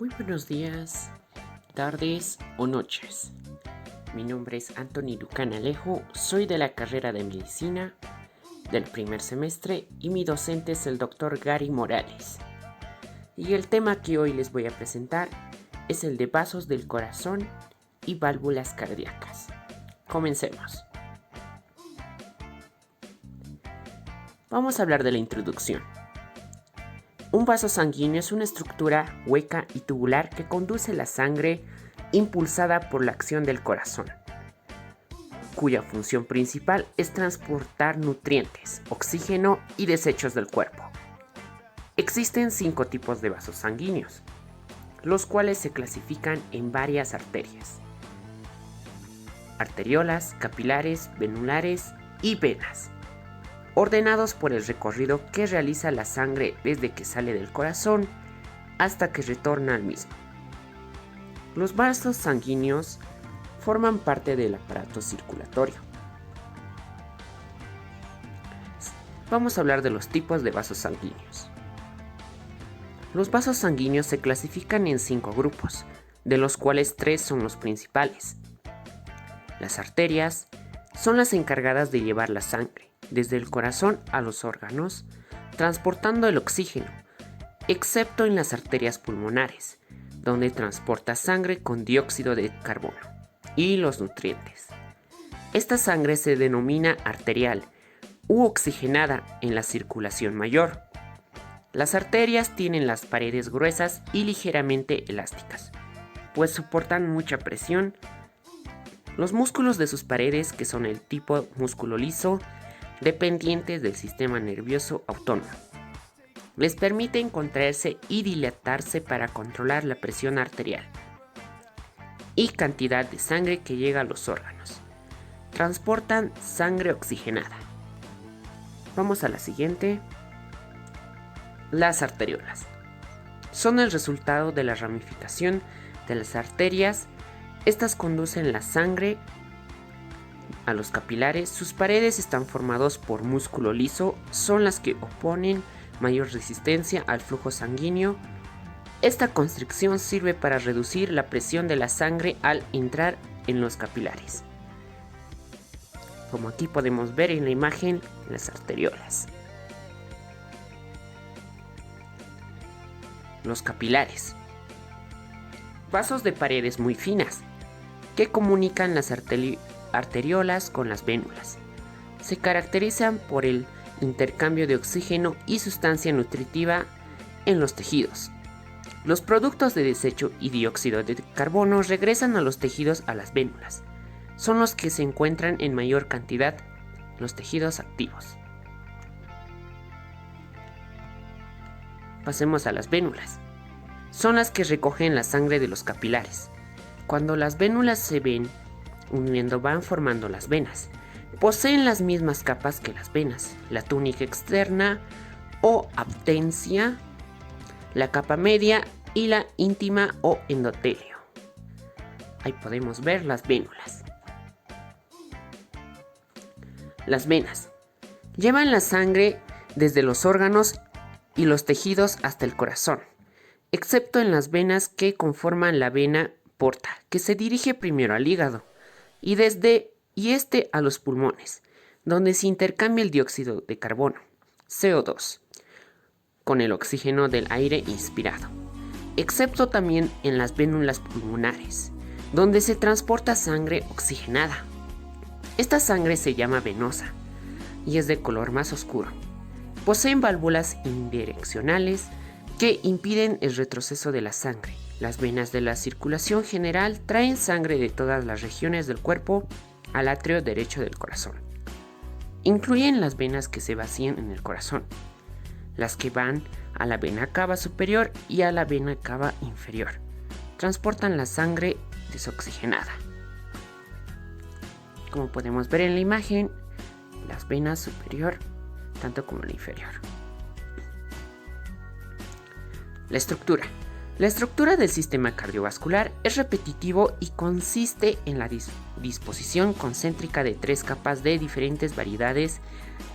Muy buenos días, tardes o noches. Mi nombre es Anthony Lucán Alejo, soy de la carrera de Medicina del primer semestre y mi docente es el Dr. Gary Morales. Y el tema que hoy les voy a presentar es el de vasos del corazón y válvulas cardíacas. Comencemos. Vamos a hablar de la introducción. Un vaso sanguíneo es una estructura hueca y tubular que conduce la sangre impulsada por la acción del corazón, cuya función principal es transportar nutrientes, oxígeno y desechos del cuerpo. Existen 5 tipos de vasos sanguíneos, los cuales se clasifican en varias arterias: arteriolas, capilares, venulares y venas, ordenados por el recorrido que realiza la sangre desde que sale del corazón hasta que retorna al mismo. Los vasos sanguíneos forman parte del aparato circulatorio. Vamos a hablar de los tipos de vasos sanguíneos. Los vasos sanguíneos se clasifican en 5 grupos, de los cuales 3 son los principales. Las arterias son las encargadas de llevar la sangre desde el corazón a los órganos, transportando el oxígeno, excepto en las arterias pulmonares, donde transporta sangre con dióxido de carbono y los nutrientes. Esta sangre se denomina arterial u oxigenada en la circulación mayor. Las arterias tienen las paredes gruesas y ligeramente elásticas, pues soportan mucha presión. Los músculos de sus paredes, que son el tipo músculo liso, dependientes del sistema nervioso autónomo, les permiten contraerse y dilatarse para controlar la presión arterial y cantidad de sangre que llega a los órganos. Transportan sangre oxigenada. Vamos a la siguiente. Las arteriolas son el resultado de la ramificación de las arterias. Estas conducen la sangre a los capilares. Sus paredes están formadas por músculo liso, son las que oponen mayor resistencia al flujo sanguíneo. Esta constricción sirve para reducir la presión de la sangre al entrar en los capilares. Como aquí podemos ver en la imagen, las arteriolas. Los capilares. Vasos de paredes muy finas que comunican las arteriolas con las vénulas. Se caracterizan por el intercambio de oxígeno y sustancia nutritiva en los tejidos. Los productos de desecho y dióxido de carbono regresan a los tejidos a las vénulas. Son los que se encuentran en mayor cantidad en los tejidos activos. Pasemos a las vénulas. Son las que recogen la sangre de los capilares. Cuando las vénulas se ven uniendo, van formando las venas. Poseen las mismas capas que las venas: la túnica externa o adherencia, la capa media y la íntima o endotelio. Ahí podemos ver las vénulas. Las venas llevan la sangre desde los órganos y los tejidos hasta el corazón, excepto en las venas que conforman la vena porta, que se dirige primero al hígado y este a los pulmones, donde se intercambia el dióxido de carbono, CO2, con el oxígeno del aire inspirado, excepto también en las vénulas pulmonares, donde se transporta sangre oxigenada. Esta sangre se llama venosa y es de color más oscuro. Poseen válvulas indireccionales que impiden el retroceso de la sangre. Las venas de la circulación general traen sangre de todas las regiones del cuerpo al atrio derecho del corazón. Incluyen las venas que se vacían en el corazón, las que van a la vena cava superior y a la vena cava inferior. Transportan la sangre desoxigenada. Como podemos ver en la imagen, las venas superior tanto como la inferior. La estructura. La estructura del sistema cardiovascular es repetitivo y consiste en la disposición concéntrica de 3 capas de diferentes variedades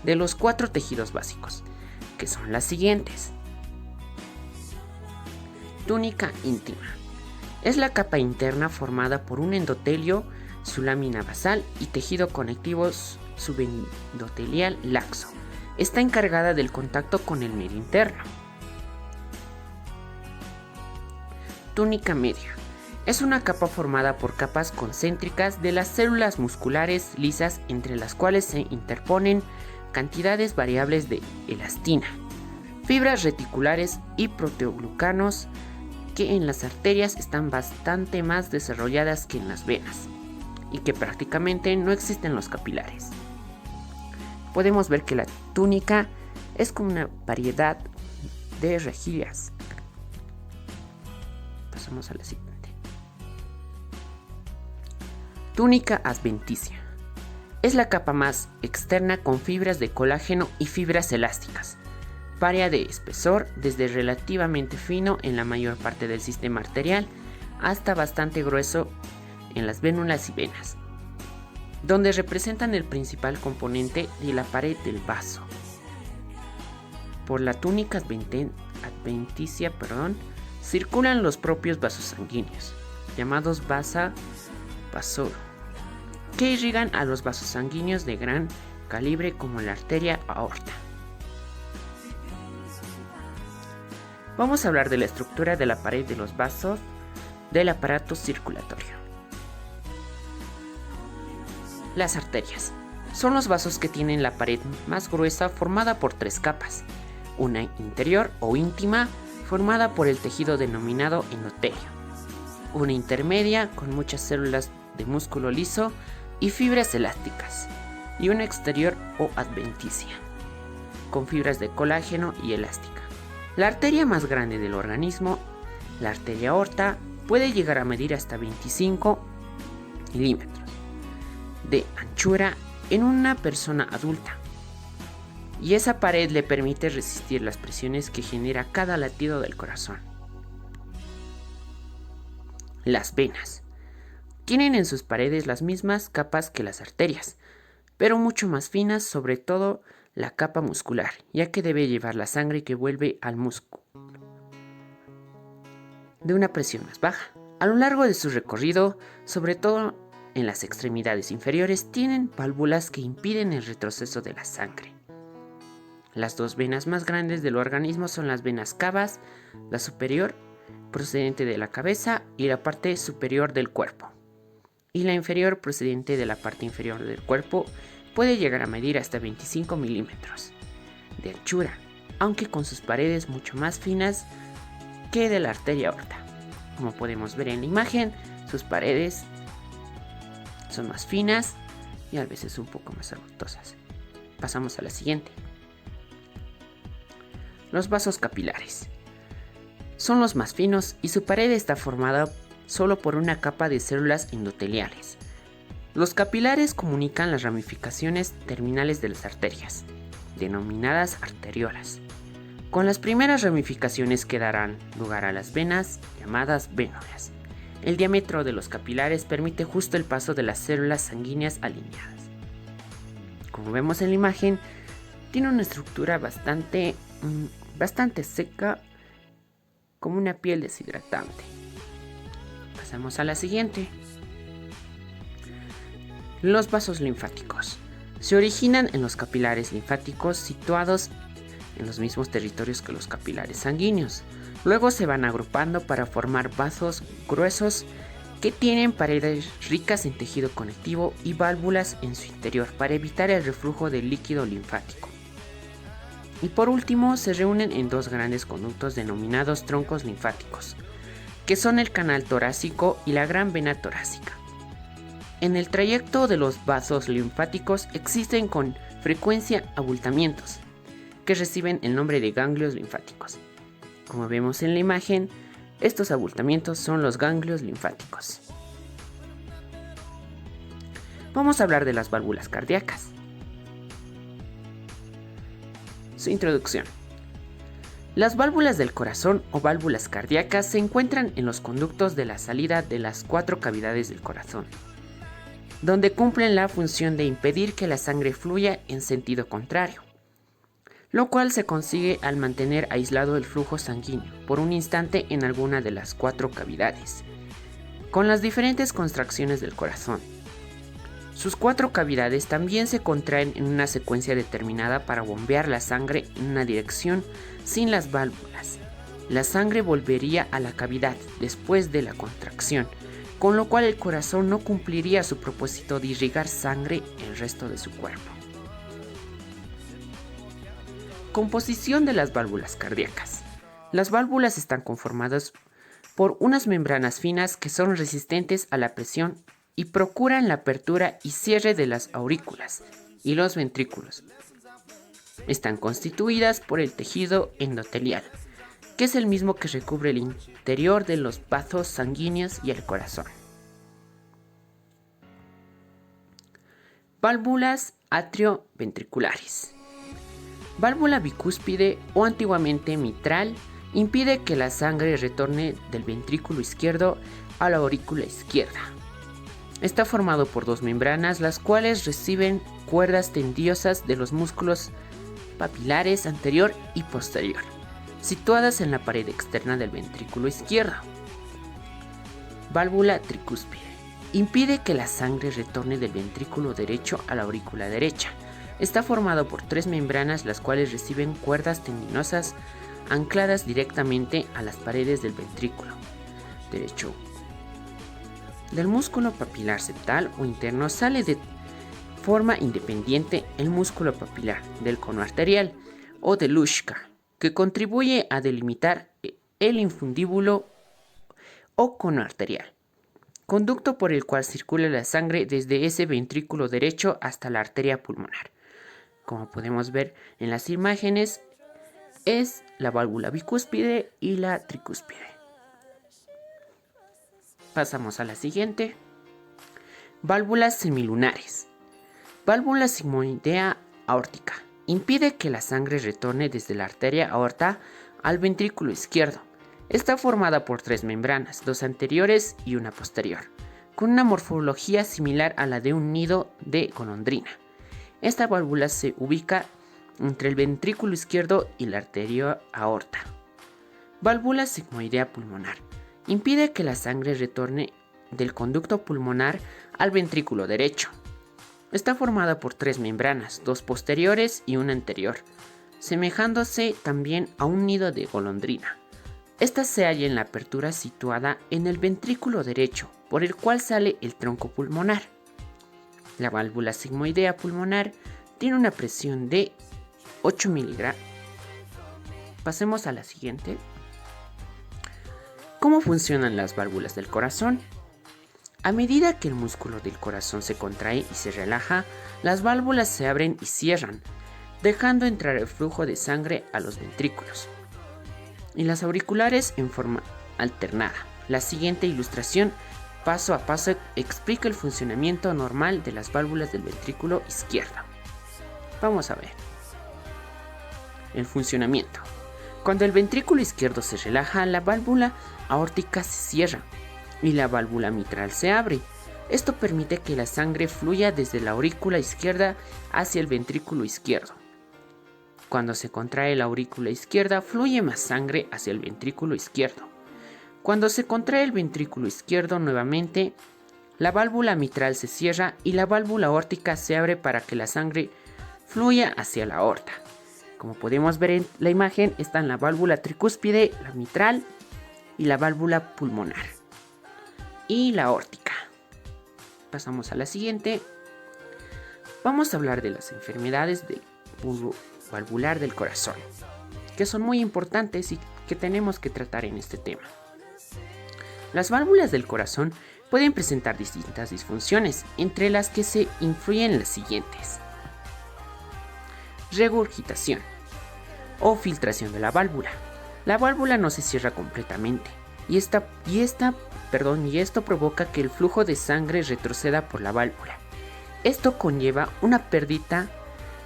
de los 4 tejidos básicos, que son las siguientes: Túnica íntima. Es la capa interna formada por un endotelio, su lámina basal y tejido conectivo subendotelial laxo. Está encargada del contacto con el medio interno. Túnica media. Es una capa formada por capas concéntricas de las células musculares lisas entre las cuales se interponen cantidades variables de elastina, fibras reticulares y proteoglucanos que en las arterias están bastante más desarrolladas que en las venas y que prácticamente no existen en los capilares. Podemos ver que la túnica es como una variedad de rejillas. Pasamos a la siguiente. Túnica adventicia. Es la capa más externa con fibras de colágeno y fibras elásticas. Varía de espesor desde relativamente fino en la mayor parte del sistema arterial hasta bastante grueso en las vénulas y venas, donde representan el principal componente de la pared del vaso. Por la túnica adventicia, circulan los propios vasos sanguíneos, llamados vasa vasor, que irrigan a los vasos sanguíneos de gran calibre como la arteria aorta. Vamos a hablar de la estructura de la pared de los vasos del aparato circulatorio. Las arterias son los vasos que tienen la pared más gruesa formada por 3 capas, una interior o íntima formada por el tejido denominado endotelio, una intermedia con muchas células de músculo liso y fibras elásticas, y una exterior o adventicia, con fibras de colágeno y elástica. La arteria más grande del organismo, la arteria aorta, puede llegar a medir hasta 25 milímetros de anchura en una persona adulta, y esa pared le permite resistir las presiones que genera cada latido del corazón. Las venas tienen en sus paredes las mismas capas que las arterias, pero mucho más finas, sobre todo la capa muscular, ya que debe llevar la sangre que vuelve al músculo de una presión más baja. A lo largo de su recorrido, sobre todo en las extremidades inferiores, tienen válvulas que impiden el retroceso de la sangre. Las 2 venas más grandes del organismo son las venas cavas, la superior, procedente de la cabeza y la parte superior del cuerpo, y la inferior, procedente de la parte inferior del cuerpo, puede llegar a medir hasta 25 milímetros de anchura, aunque con sus paredes mucho más finas que de la arteria aorta. Como podemos ver en la imagen, sus paredes son más finas y a veces un poco más angostosas. Pasamos a la siguiente. Los vasos capilares son los más finos y su pared está formada solo por una capa de células endoteliales. Los capilares comunican las ramificaciones terminales de las arterias, denominadas arteriolas, con las primeras ramificaciones que darán lugar a las venas, llamadas vénulas. El diámetro de los capilares permite justo el paso de las células sanguíneas alineadas. Como vemos en la imagen, tiene una estructura bastante seca, como una piel deshidratante. Pasamos a la siguiente. Los vasos linfáticos se originan en los capilares linfáticos situados en los mismos territorios que los capilares sanguíneos. Luego se van agrupando para formar vasos gruesos que tienen paredes ricas en tejido conectivo y válvulas en su interior para evitar el reflujo del líquido linfático. Y por último, se reúnen en 2 grandes conductos denominados troncos linfáticos, que son el canal torácico y la gran vena torácica. En el trayecto de los vasos linfáticos existen con frecuencia abultamientos, que reciben el nombre de ganglios linfáticos. Como vemos en la imagen, estos abultamientos son los ganglios linfáticos. Vamos a hablar de las válvulas cardíacas. Su introducción. Las válvulas del corazón o válvulas cardíacas se encuentran en los conductos de la salida de las 4 cavidades del corazón, donde cumplen la función de impedir que la sangre fluya en sentido contrario. lo cual se consigue al mantener aislado el flujo sanguíneo por un instante en alguna de las 4 cavidades, con las diferentes contracciones del corazón. Sus 4 cavidades también se contraen en una secuencia determinada para bombear la sangre en una dirección sin las válvulas. La sangre volvería a la cavidad después de la contracción, con lo cual el corazón no cumpliría su propósito de irrigar sangre el resto de su cuerpo. Composición de las válvulas cardíacas. Las válvulas están conformadas por unas membranas finas que son resistentes a la presión y procuran la apertura y cierre de las aurículas y los ventrículos. Están constituidas por el tejido endotelial, que es el mismo que recubre el interior de los vasos sanguíneos y el corazón. Válvulas atrioventriculares. Válvula bicúspide o antiguamente mitral impide que la sangre retorne del ventrículo izquierdo a la aurícula izquierda. Está formado por 2 membranas, las cuales reciben cuerdas tendinosas de los músculos papilares anterior y posterior, situadas en la pared externa del ventrículo izquierdo. Válvula tricúspide. Impide que la sangre retorne del ventrículo derecho a la aurícula derecha. Está formado por 3 membranas, las cuales reciben cuerdas tendinosas ancladas directamente a las paredes del ventrículo derecho. Del músculo papilar septal o interno sale de forma independiente el músculo papilar del cono arterial o de Luschka, que contribuye a delimitar el infundíbulo o cono arterial, conducto por el cual circula la sangre desde ese ventrículo derecho hasta la arteria pulmonar. Como podemos ver en las imágenes, es la válvula bicúspide y la tricúspide. Pasamos a la siguiente. Válvulas semilunares. Válvula sigmoidea aórtica. Impide que la sangre retorne desde la arteria aorta al ventrículo izquierdo. Está formada por 3 membranas, 2 anteriores y una posterior, con una morfología similar a la de un nido de golondrina. Esta válvula se ubica entre el ventrículo izquierdo y la arteria aorta. Válvula sigmoidea pulmonar. Impide que la sangre retorne del conducto pulmonar al ventrículo derecho. Está formada por 3 membranas, 2 posteriores y una anterior, semejándose también a un nido de golondrina. Esta se halla en la apertura situada en el ventrículo derecho, por el cual sale el tronco pulmonar. La válvula sigmoidea pulmonar tiene una presión de 8 miligramos. Pasemos a la siguiente. ¿Cómo funcionan las válvulas del corazón? A medida que el músculo del corazón se contrae y se relaja, las válvulas se abren y cierran, dejando entrar el flujo de sangre a los ventrículos y las auriculares en forma alternada. La siguiente ilustración, paso a paso, explica el funcionamiento normal de las válvulas del ventrículo izquierdo. Vamos a ver. El funcionamiento. Cuando el ventrículo izquierdo se relaja, la válvula aórtica se cierra y la válvula mitral se abre. Esto permite que la sangre fluya desde la aurícula izquierda hacia el ventrículo izquierdo. Cuando se contrae la aurícula izquierda, fluye más sangre hacia el ventrículo izquierdo. Cuando se contrae el ventrículo izquierdo nuevamente, la válvula mitral se cierra y la válvula aórtica se abre para que la sangre fluya hacia la aorta. Como podemos ver en la imagen, están la válvula tricúspide, la mitral y la válvula pulmonar y la aórtica. Pasamos a la siguiente. Vamos a hablar de las enfermedades del bulbo valvular del corazón, que son muy importantes y que tenemos que tratar en este tema. Las válvulas del corazón pueden presentar distintas disfunciones, entre las que se influyen las siguientes: regurgitación o filtración de la válvula. La válvula no se cierra completamente y esto provoca que el flujo de sangre retroceda por la válvula. Esto conlleva una pérdida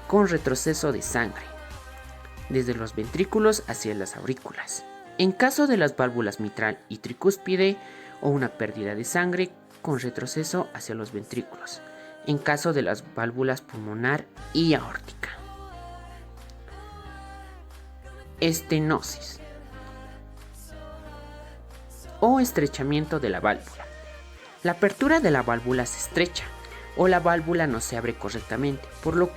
con retroceso de sangre desde los ventrículos hacia las aurículas. En caso de las válvulas mitral y tricúspide, o una pérdida de sangre con retroceso hacia los ventrículos. En caso de las válvulas pulmonar y aórtica. Estenosis o estrechamiento de la válvula. La apertura de la válvula se estrecha o la válvula no se abre correctamente, por lo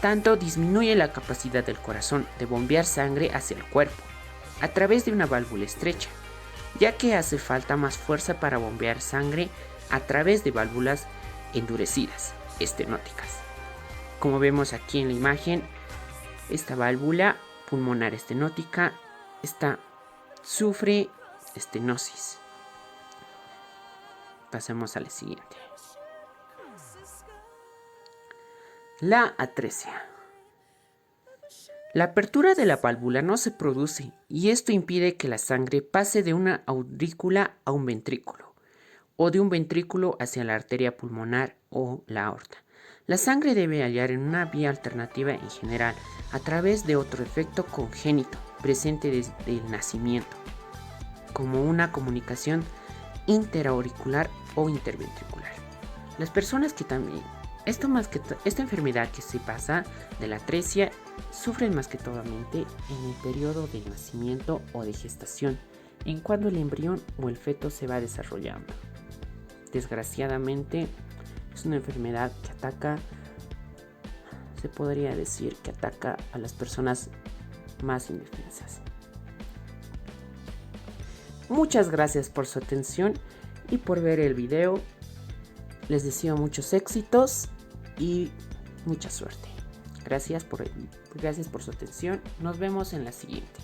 tanto disminuye la capacidad del corazón de bombear sangre hacia el cuerpo a través de una válvula estrecha, ya que hace falta más fuerza para bombear sangre a través de válvulas endurecidas, estenóticas. Como vemos aquí en la imagen, esta válvula pulmonar estenótica sufre estenosis. Pasemos a la siguiente. La atresia. La apertura de la válvula no se produce y esto impide que la sangre pase de una aurícula a un ventrículo o de un ventrículo hacia la arteria pulmonar o la aorta. La sangre debe hallar en una vía alternativa en general a través de otro efecto congénito presente desde el nacimiento, como una comunicación interauricular o interventricular. Las personas que también esta enfermedad que se pasa de la atresia sufren más que todo en el periodo de nacimiento o de gestación, en cuando el embrión o el feto se va desarrollando. Desgraciadamente es una enfermedad que se podría decir que ataca a las personas más indefensas. Muchas gracias por su atención y por ver el video. Les deseo muchos éxitos y mucha suerte. Gracias por su atención. Nos vemos en la siguiente.